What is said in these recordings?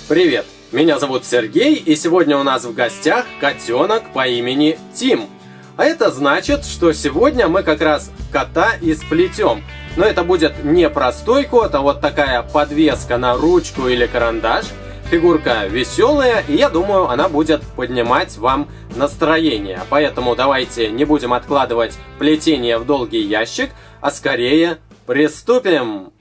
Привет, меня зовут Сергей, и сегодня у нас в гостях котенок по имени Тим. А это значит, что сегодня мы как раз кота и сплетем. Но это будет не простой кот, а вот такая подвеска на ручку или карандаш. Фигурка веселая, и я думаю, она будет поднимать вам настроение. Поэтому давайте не будем откладывать плетение в долгий ящик, а скорее приступим!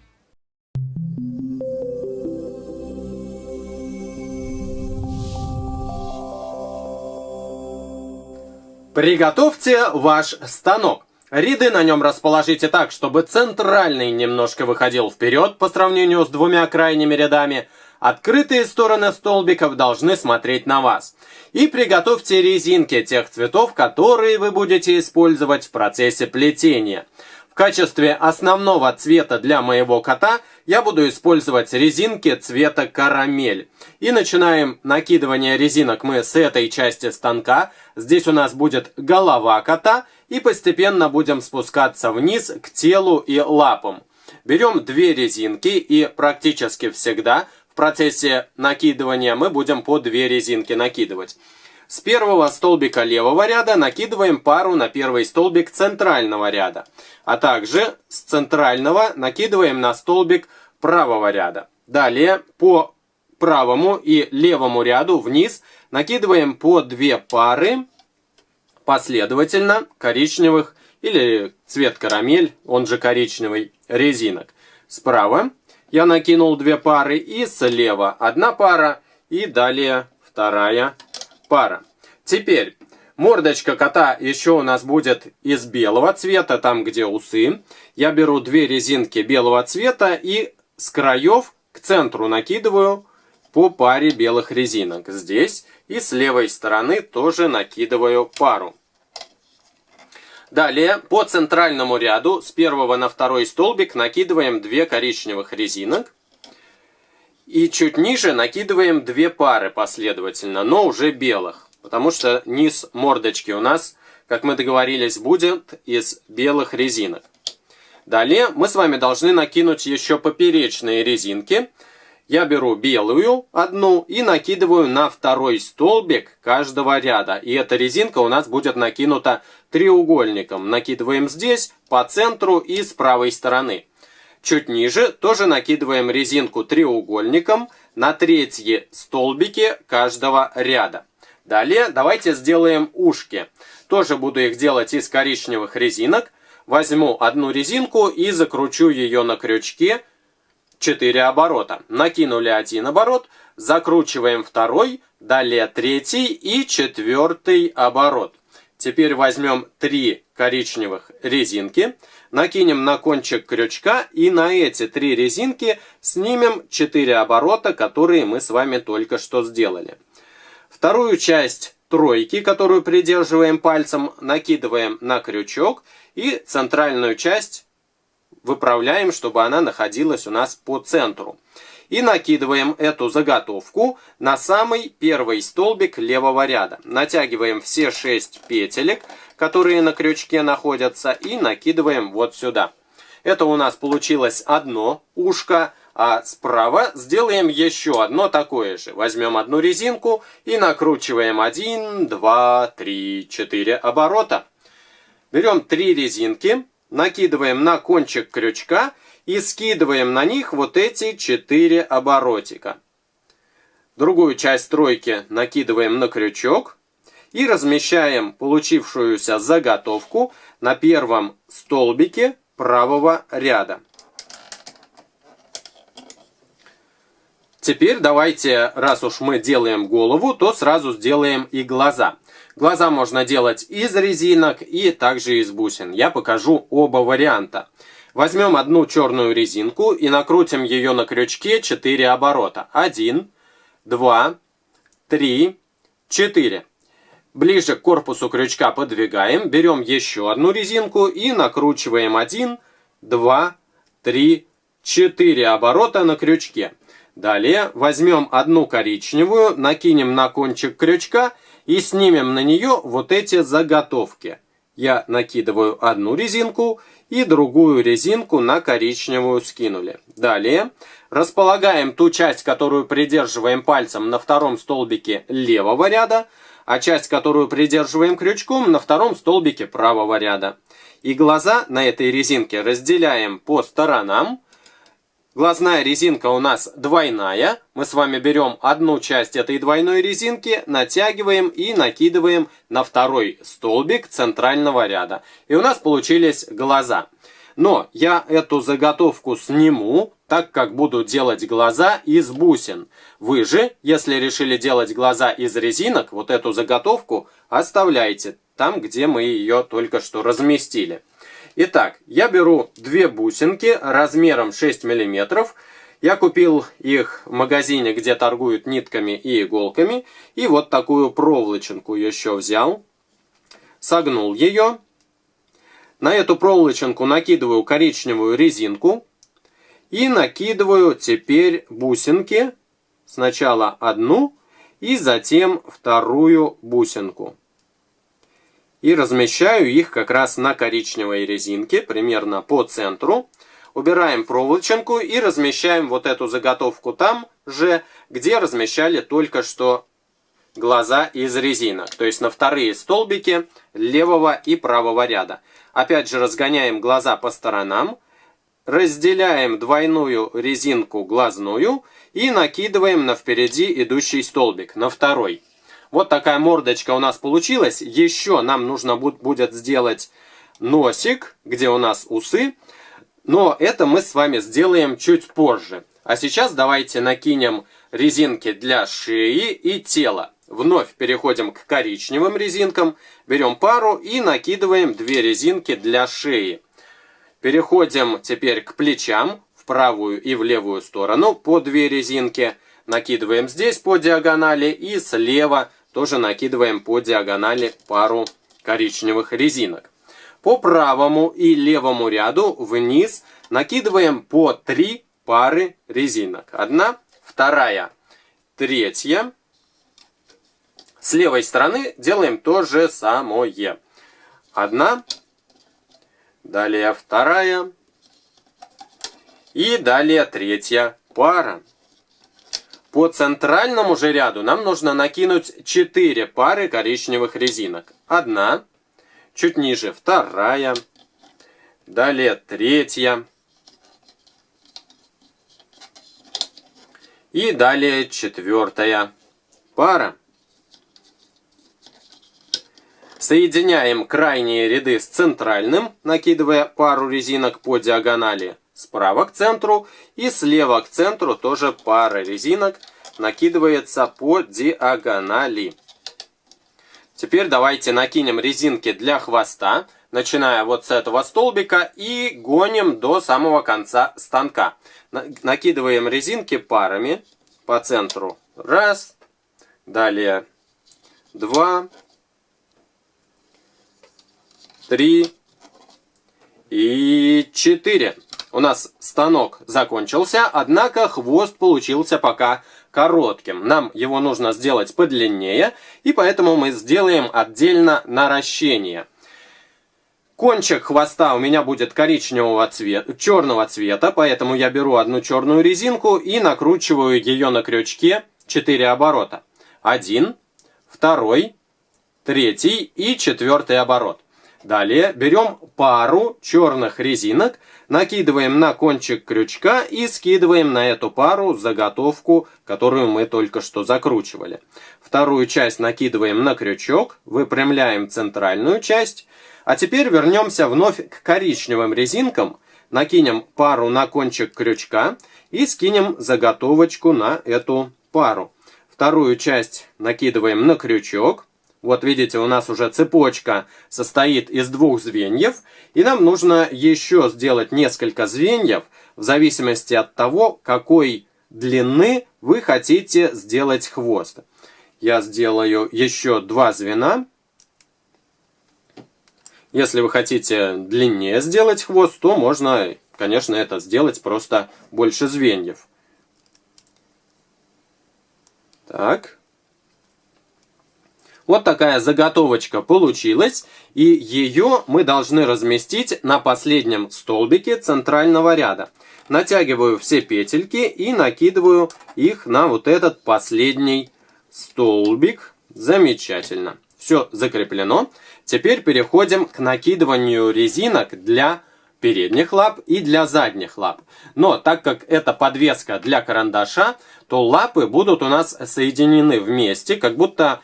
Приготовьте ваш станок. Ряды на нем расположите так, чтобы центральный немножко выходил вперед по сравнению с двумя крайними рядами. Открытые стороны столбиков должны смотреть на вас. И приготовьте резинки тех цветов, которые вы будете использовать в процессе плетения. В качестве основного цвета для моего кота я буду использовать резинки цвета карамель. И начинаем накидывание резинок мы с этой части станка. Здесь у нас будет голова кота. И постепенно будем спускаться вниз к телу и лапам. Берем две резинки и практически всегда в процессе накидывания мы будем по две резинки накидывать. С первого столбика левого ряда накидываем пару на первый столбик центрального ряда. А также с центрального накидываем на столбик правого ряда. Далее по правому и левому ряду вниз накидываем по две пары последовательно коричневых или цвет карамель, он же коричневый, резинок. Справа я накинул две пары и слева одна пара и далее вторая пара. Теперь мордочка кота еще у нас будет из белого цвета, там где усы. Я беру две резинки белого цвета и с краев к центру накидываю по паре белых резинок. Здесь и с левой стороны тоже накидываю пару. Далее по центральному ряду с первого на второй столбик накидываем две коричневых резинок. И чуть ниже накидываем две пары последовательно, но уже белых. Потому что низ мордочки у нас, как мы договорились, будет из белых резинок. Далее мы с вами должны накинуть еще поперечные резинки. Я беру белую одну и накидываю на второй столбик каждого ряда. И эта резинка у нас будет накинута треугольником. Накидываем здесь, по центру и с правой стороны. Чуть ниже тоже накидываем резинку треугольником на третьи столбики каждого ряда. Далее давайте сделаем ушки. Тоже буду их делать из коричневых резинок. Возьму одну резинку и закручу ее на крючке 4 оборота. Накинули один оборот, закручиваем второй, далее третий и четвертый оборот. Теперь возьмем 3 коричневых резинки, накинем на кончик крючка и на эти 3 резинки снимем 4 оборота, которые мы с вами только что сделали. Вторую часть тройки, которую придерживаем пальцем, накидываем на крючок и центральную часть выправляем, чтобы она находилась у нас по центру. И накидываем эту заготовку на самый первый столбик левого ряда. Натягиваем все 6 петелек, которые на крючке находятся, и накидываем вот сюда. Это у нас получилось одно ушко, а справа сделаем еще одно такое же. Возьмем одну резинку и накручиваем 1, 2, 3, 4 оборота. Берем 3 резинки. Накидываем на кончик крючка и скидываем на них вот эти 4 оборотика. Другую часть тройки накидываем на крючок и размещаем получившуюся заготовку на первом столбике правого ряда. Теперь давайте, раз уж мы делаем голову, то сразу сделаем и глаза. Глаза можно делать из резинок и также из бусин. Я покажу оба варианта. Возьмем одну черную резинку и накрутим ее на крючке 4 оборота. 1, 2, 3, 4. Ближе к корпусу крючка подвигаем. Берем еще одну резинку и накручиваем 1, 2, 3, 4 оборота на крючке. Далее возьмем одну коричневую, накинем на кончик крючка и снимем на нее вот эти заготовки. я накидываю одну резинку и другую резинку на коричневую скинули. Далее располагаем ту часть, которую придерживаем пальцем на втором столбике левого ряда, а часть, которую придерживаем крючком, на втором столбике правого ряда. И глаза на этой резинке разделяем по сторонам. Глазная резинка у нас двойная. Мы с вами берем одну часть этой двойной резинки, натягиваем и накидываем на второй столбик центрального ряда. И у нас получились глаза. Но я эту заготовку сниму, так как буду делать глаза из бусин. Вы же, если решили делать глаза из резинок, вот эту заготовку оставляйте там, где мы ее только что разместили. Итак, я беру две бусинки размером 6 мм. Я купил их в магазине, где торгуют нитками и иголками. И вот такую проволоченку еще взял. Согнул ее. На эту проволоченку накидываю коричневую резинку. И накидываю теперь бусинки. Сначала одну и затем вторую бусинку. И размещаю их как раз на коричневой резинке, примерно по центру. Убираем проволоченку и размещаем вот эту заготовку там же, где размещали только что глаза из резинок. То есть на вторые столбики левого и правого ряда. Опять же разгоняем глаза по сторонам. Разделяем двойную резинку глазную и накидываем на впереди идущий столбик, на второй. Вот такая мордочка у нас получилась. Еще нам нужно будет сделать носик, где у нас усы. Но это мы с вами сделаем чуть позже. А сейчас давайте накинем резинки для шеи и тела. Вновь переходим к коричневым резинкам. Берем пару и накидываем две резинки для шеи. Переходим теперь к плечам, в правую и в левую сторону, по две резинки. Накидываем здесь по диагонали и слева тоже накидываем по диагонали пару коричневых резинок. По правому и левому ряду вниз накидываем по 3 пары резинок. Одна, вторая, третья. С левой стороны делаем то же самое. Одна. Далее вторая. И далее третья пара. По центральному же ряду нам нужно накинуть 4 пары коричневых резинок. Одна. Чуть ниже вторая. Далее третья. И далее четвертая пара. Соединяем крайние ряды с центральным, накидывая пару резинок по диагонали справа к центру. И слева к центру тоже пара резинок накидывается по диагонали. Теперь давайте накинем резинки для хвоста, начиная вот с этого столбика и гоним до самого конца станка. Накидываем резинки парами по центру. Раз, далее 2, 3 и 4. У нас станок закончился, однако хвост получился пока коротким. Нам его нужно сделать подлиннее, и поэтому мы сделаем отдельно наращение. Кончик хвоста у меня будет черного цвета, поэтому я беру одну черную резинку и накручиваю ее на крючке 4 оборота. 1, 2, 3 и 4 оборот. Далее берем пару черных резинок, накидываем на кончик крючка и скидываем на эту пару заготовку, которую мы только что закручивали. Вторую часть накидываем на крючок, выпрямляем центральную часть. А теперь вернемся вновь к коричневым резинкам, накинем пару на кончик крючка и скинем заготовочку на эту пару. Вторую часть накидываем на крючок. Вот видите, у нас уже цепочка состоит из 2 звеньев. И нам нужно еще сделать несколько звеньев, в зависимости от того, какой длины вы хотите сделать хвост. Я сделаю еще 2 звена. Если вы хотите длиннее сделать хвост, то можно, конечно, это сделать просто больше звеньев. Так. Вот такая заготовочка получилась, и ее мы должны разместить на последнем столбике центрального ряда. Натягиваю все петельки и накидываю их на вот этот последний столбик. Замечательно. Все закреплено. Теперь переходим к накидыванию резинок для передних лап и для задних лап. Но так как это подвеска для карандаша, то лапы будут у нас соединены вместе, как будто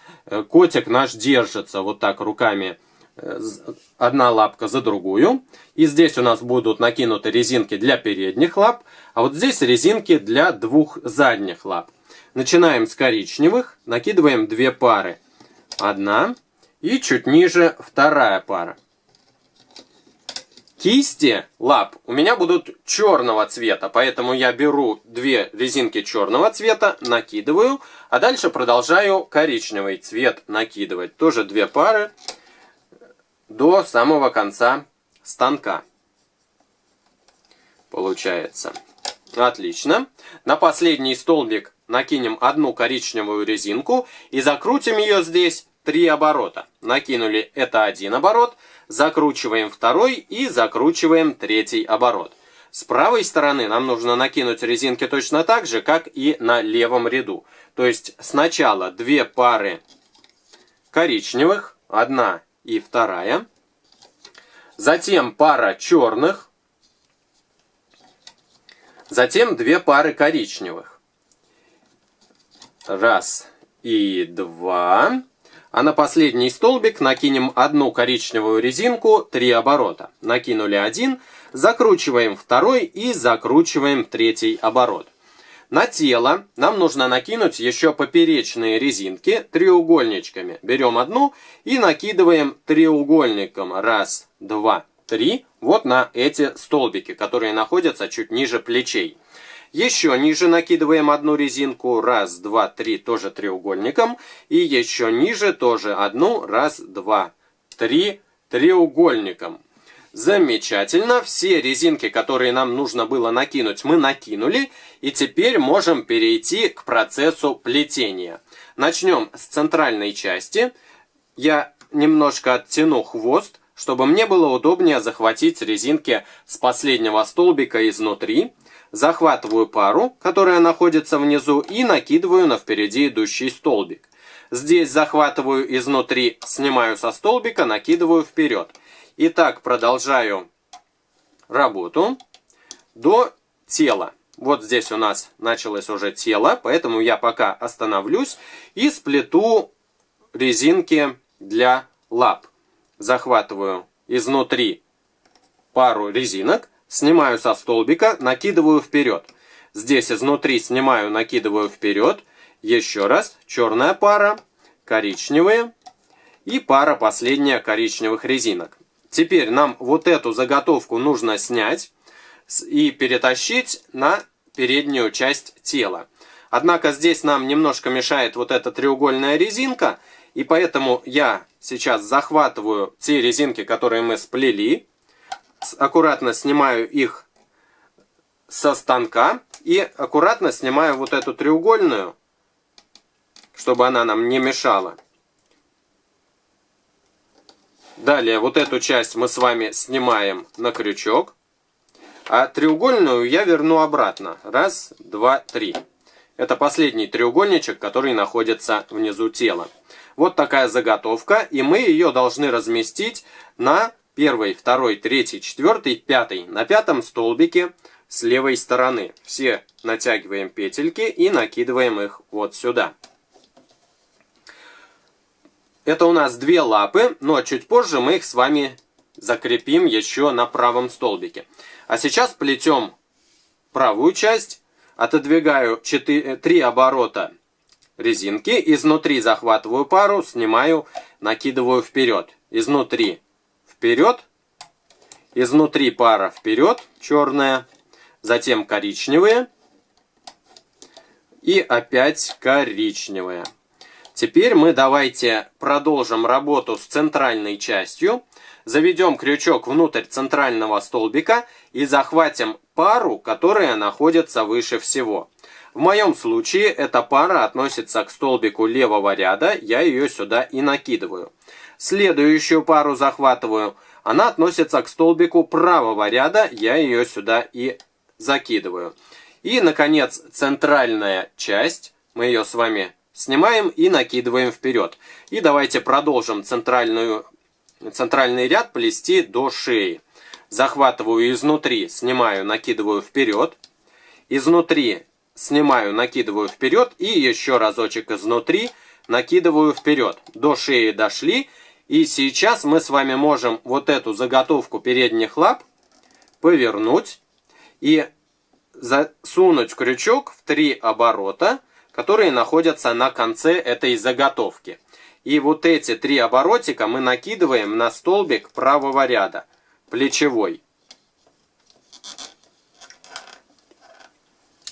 котик наш держится вот так руками, одна лапка за другую. И здесь у нас будут накинуты резинки для передних лап, а вот здесь резинки для двух задних лап. Начинаем с коричневых, накидываем 2 пары. Одна и чуть ниже 2 пара. Кисти лап у меня будут черного цвета, поэтому я беру 2 резинки черного цвета, накидываю, а дальше продолжаю коричневый цвет накидывать. Тоже 2 пары до самого конца станка. Получается. Отлично. На последний столбик накинем 1 коричневую резинку и закрутим ее здесь 3 оборота. Накинули, это 1 оборот. Закручиваем 2 и закручиваем 3 оборот. С правой стороны нам нужно накинуть резинки точно так же, как и на левом ряду. То есть сначала 2 пары коричневых, 1 и 2. Затем пара черных. Затем 2 пары коричневых. 1 и 2. А на последний столбик накинем 1 коричневую резинку, 3 оборота. Накинули 1, закручиваем 2 и закручиваем 3 оборот. На тело нам нужно накинуть еще поперечные резинки треугольничками. Берем 1 и накидываем треугольником. 1, 2, 3. Вот на эти столбики, которые находятся чуть ниже плечей. Еще ниже накидываем 1 резинку, 1, 2, 3, тоже треугольником. И еще ниже тоже 1, 1, 2, 3 треугольником. Замечательно. Все резинки, которые нам нужно было накинуть, мы накинули. И теперь можем перейти к процессу плетения. Начнем с центральной части. Я немножко оттяну хвост, чтобы мне было удобнее захватить резинки с последнего столбика изнутри. Захватываю пару, которая находится внизу, и накидываю на впереди идущий столбик. Здесь захватываю изнутри, снимаю со столбика, накидываю вперед. И так продолжаю работу до тела. Вот здесь у нас началось уже тело, поэтому я пока остановлюсь и сплету резинки для лап. Захватываю изнутри пару резинок. Снимаю со столбика, накидываю вперед. Здесь изнутри снимаю, накидываю вперед. Еще раз. Черная пара, коричневые и пара последняя коричневых резинок. Теперь нам вот эту заготовку нужно снять и перетащить на переднюю часть тела. Однако здесь нам немножко мешает вот эта треугольная резинка. И поэтому я сейчас захватываю те резинки, которые мы сплели. Аккуратно снимаю их со станка и аккуратно снимаю вот эту треугольную, чтобы она нам не мешала. Далее вот эту часть мы с вами снимаем на крючок, а треугольную я верну обратно. 1, 2, 3. Это последний треугольничек, который находится внизу тела. Вот такая заготовка, и мы ее должны разместить на 1, 2, 3, 4, 5. На 5 столбике с левой стороны. Все натягиваем петельки и накидываем их вот сюда. Это у нас 2 лапы, но чуть позже мы их с вами закрепим еще на правом столбике. А сейчас плетем правую часть, отодвигаю 3 оборота резинки, изнутри захватываю пару, снимаю, накидываю вперед. Изнутри вперед, изнутри пара вперед, черная, затем коричневые и опять коричневые. Теперь мы давайте продолжим работу с центральной частью. Заведем крючок внутрь центрального столбика и захватим пару, которая находится выше всего. В моем случае эта пара относится к столбику левого ряда, я ее сюда и накидываю. Следующую пару захватываю, она относится к столбику правого ряда, я ее сюда и закидываю. И, наконец, центральная часть, мы ее с вами снимаем и накидываем вперед. И давайте продолжим центральный ряд плести до шеи. Захватываю изнутри, снимаю, накидываю вперед. Изнутри снимаю, накидываю вперед. И еще разочек изнутри накидываю вперед. До шеи дошли. И сейчас мы с вами можем вот эту заготовку передних лап повернуть и засунуть крючок в 3 оборота, которые находятся на конце этой заготовки. И вот эти 3 оборотика мы накидываем на столбик правого ряда, плечевой.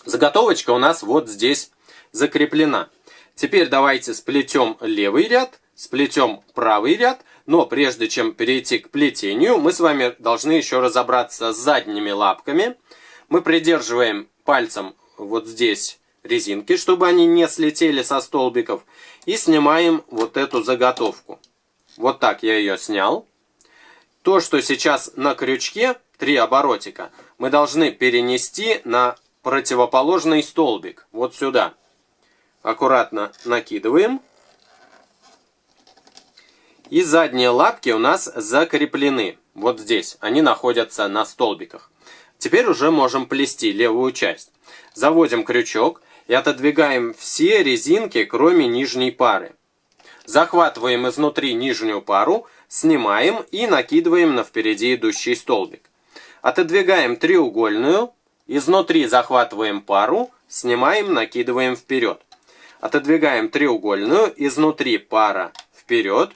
Заготовочка у нас вот здесь закреплена. Теперь давайте сплетем левый ряд, сплетем правый ряд, но прежде чем перейти к плетению, мы с вами должны еще разобраться с задними лапками. Мы придерживаем пальцем вот здесь резинки, чтобы они не слетели со столбиков, и снимаем вот эту заготовку. Вот так я ее снял. То, что сейчас на крючке, 3 оборотика, мы должны перенести на противоположный столбик, вот сюда. Аккуратно накидываем. И задние лапки у нас закреплены. Вот здесь. Они находятся на столбиках. Теперь уже можем плести левую часть. Заводим крючок и отодвигаем все резинки, кроме нижней пары. Захватываем изнутри нижнюю пару, снимаем и накидываем на впереди идущий столбик. Отодвигаем треугольную, изнутри захватываем пару, снимаем, накидываем вперед. Отодвигаем треугольную, изнутри пара вперед.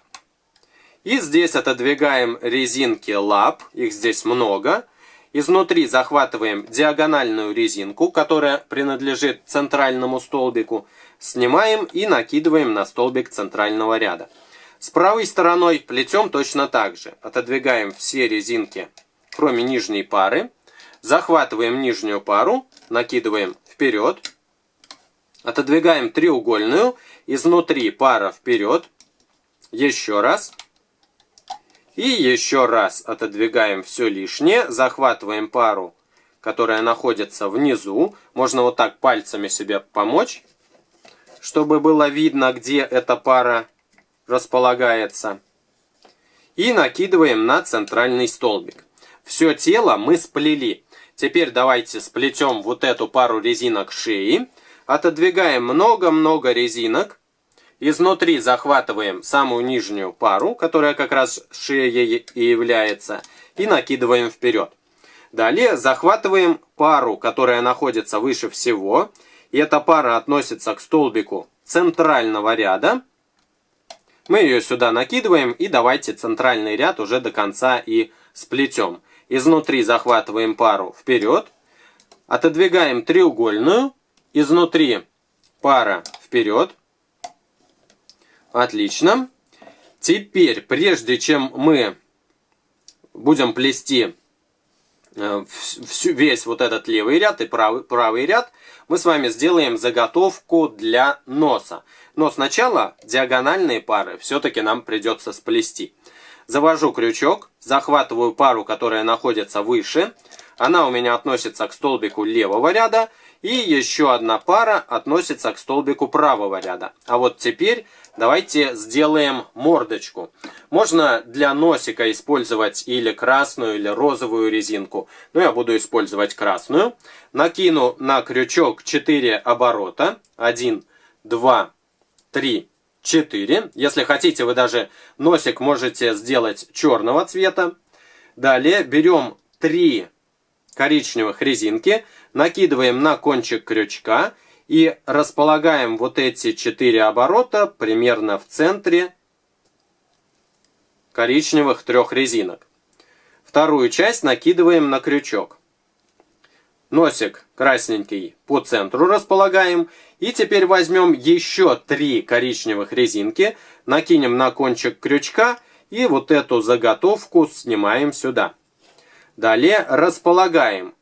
И здесь отодвигаем резинки лап, их здесь много. Изнутри захватываем диагональную резинку, которая принадлежит центральному столбику. Снимаем и накидываем на столбик центрального ряда. С правой стороной плетем точно так же. Отодвигаем все резинки, кроме нижней пары. Захватываем нижнюю пару, накидываем вперед. Отодвигаем треугольную, изнутри пара вперед. Еще раз. И еще раз отодвигаем все лишнее, захватываем пару, которая находится внизу. Можно вот так пальцами себе помочь, чтобы было видно, где эта пара располагается. И накидываем на центральный столбик. Все тело мы сплели. Теперь давайте сплетем вот эту пару резинок шеи. Отодвигаем много-много резинок. Изнутри захватываем самую нижнюю пару, которая как раз шеей и является, и накидываем вперед. Далее захватываем пару, которая находится выше всего, и эта пара относится к столбику центрального ряда. Мы ее сюда накидываем, и давайте центральный ряд уже до конца и сплетем. Изнутри захватываем пару вперед, отодвигаем треугольную, изнутри пара вперед. Отлично. Теперь, прежде чем мы будем плести весь вот этот левый ряд и правый ряд, мы с вами сделаем заготовку для носа. Но сначала диагональные пары все-таки нам придется сплести. Завожу крючок, захватываю пару, которая находится выше. Она у меня относится к столбику левого ряда. И еще одна пара относится к столбику правого ряда. А вот теперь давайте сделаем мордочку. Можно для носика использовать или красную, или розовую резинку. Но я буду использовать красную. Накину на крючок 4 оборота. 1, 2, 3, 4. Если хотите, вы даже носик можете сделать черного цвета. Далее берем 3 коричневых резинки, накидываем на кончик крючка и располагаем вот эти 4 оборота примерно в центре коричневых 3 резинок. Вторую часть накидываем на крючок. Носик красненький по центру располагаем. И теперь возьмем еще 3 коричневых резинки, накинем на кончик крючка И вот эту заготовку снимаем сюда. Далее располагаем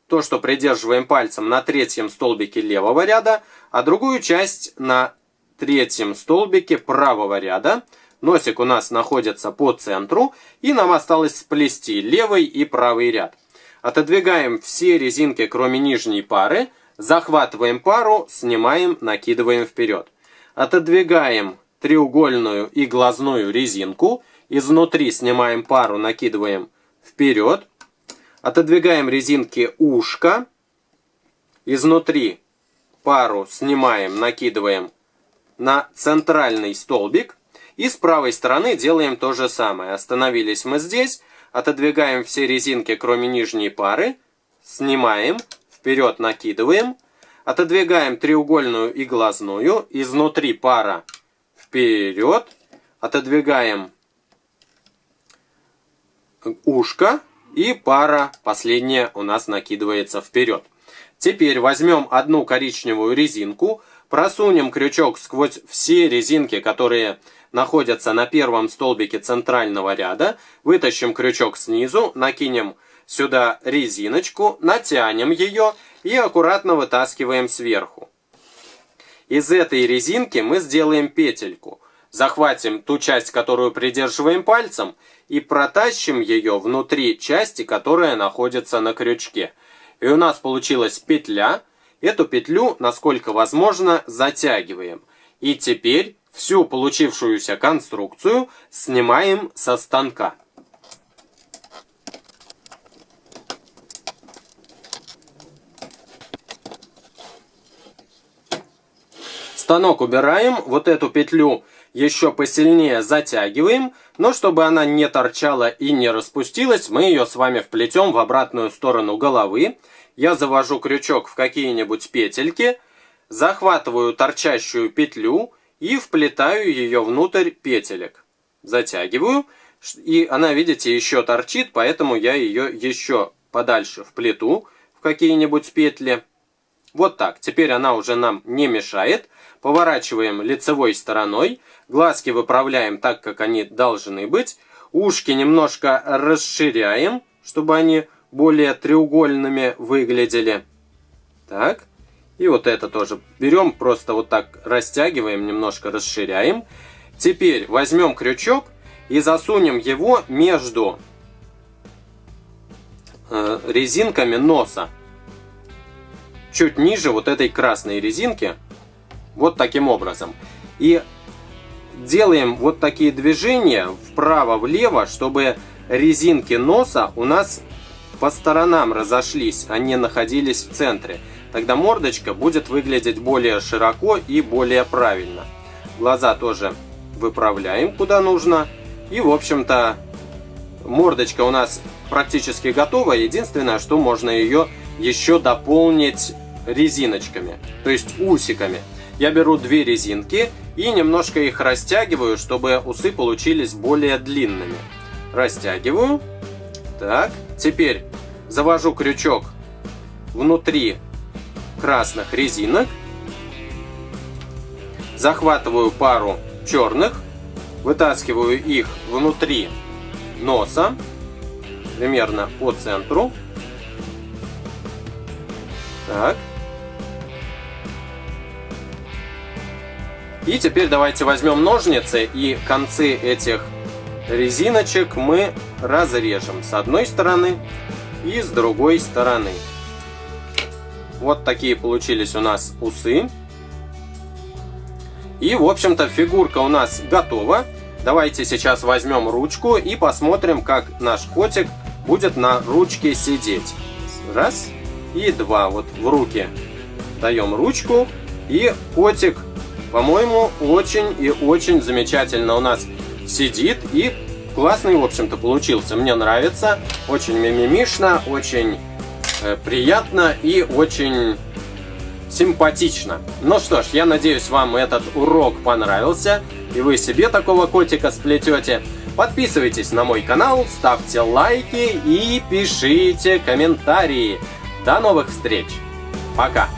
то, что придерживаем пальцем на третьем столбике левого ряда, а другую часть на третьем столбике правого ряда. Носик у нас находится по центру, и нам осталось сплести левый и правый ряд. Отодвигаем все резинки, кроме нижней пары, захватываем пару, снимаем, накидываем вперед. Отодвигаем треугольную и глазную резинку, изнутри снимаем пару, накидываем вперед. Отодвигаем резинки ушка, изнутри пару снимаем, накидываем на центральный столбик. И с правой стороны делаем то же самое. Остановились мы здесь, отодвигаем все резинки, кроме нижней пары, снимаем, вперед накидываем, отодвигаем треугольную и глазную, изнутри пара вперед, отодвигаем ушко, и пара последняя у нас накидывается вперед. Теперь возьмем одну коричневую резинку, просунем крючок сквозь все резинки, которые находятся на первом столбике центрального ряда, вытащим крючок снизу, накинем сюда резиночку, натянем ее и аккуратно вытаскиваем сверху. Из этой резинки мы сделаем петельку. Захватим ту часть, которую придерживаем пальцем, и протащим ее внутри части, которая находится на крючке. И у нас получилась петля. Эту петлю, насколько возможно, затягиваем. И теперь всю получившуюся конструкцию снимаем со станка. Станок убираем, вот эту петлю еще посильнее затягиваем, но чтобы она не торчала и не распустилась, мы ее с вами вплетем в обратную сторону головы. Я завожу крючок в какие-нибудь петельки, захватываю торчащую петлю и вплетаю ее внутрь петелек. Затягиваю, и она, видите, еще торчит, поэтому я ее еще подальше вплету в какие-нибудь петли. Вот так. Теперь она уже нам не мешает. Поворачиваем лицевой стороной. Глазки выправляем так, как они должны быть. Ушки немножко расширяем, чтобы они более треугольными выглядели. Так. И вот это тоже берем, просто вот так растягиваем, немножко расширяем. Теперь возьмем крючок и засунем его между резинками носа. Чуть ниже вот этой красной резинки. Вот таким образом. И делаем вот такие движения вправо-влево, чтобы резинки носа у нас по сторонам разошлись, а не находились в центре. Тогда мордочка будет выглядеть более широко и более правильно. Глаза тоже выправляем куда нужно. И, в общем-то, мордочка у нас практически готова. Единственное, что можно ее еще дополнить резиночками, то есть усиками. Я беру две резинки и немножко их растягиваю, чтобы усы получились более длинными. Растягиваю. Так, теперь завожу крючок внутри красных резинок. Захватываю пару черных, вытаскиваю их внутри носа, примерно по центру. Так. И теперь давайте возьмем ножницы и концы этих резиночек мы разрежем с одной стороны и с другой стороны. Вот такие получились у нас усы. И, в общем-то, фигурка у нас готова. Давайте сейчас возьмем ручку и посмотрим, как наш котик будет на ручке сидеть. Раз и два. Вот в руки даем ручку. И котик, по-моему, очень и очень замечательно у нас сидит. И классный, в общем-то, получился. Мне нравится. Очень мимимишно, очень приятно и очень симпатично. Ну что ж, я надеюсь, вам этот урок понравился, и вы себе такого котика сплетете. Подписывайтесь на мой канал, ставьте лайки и пишите комментарии. До новых встреч. Пока.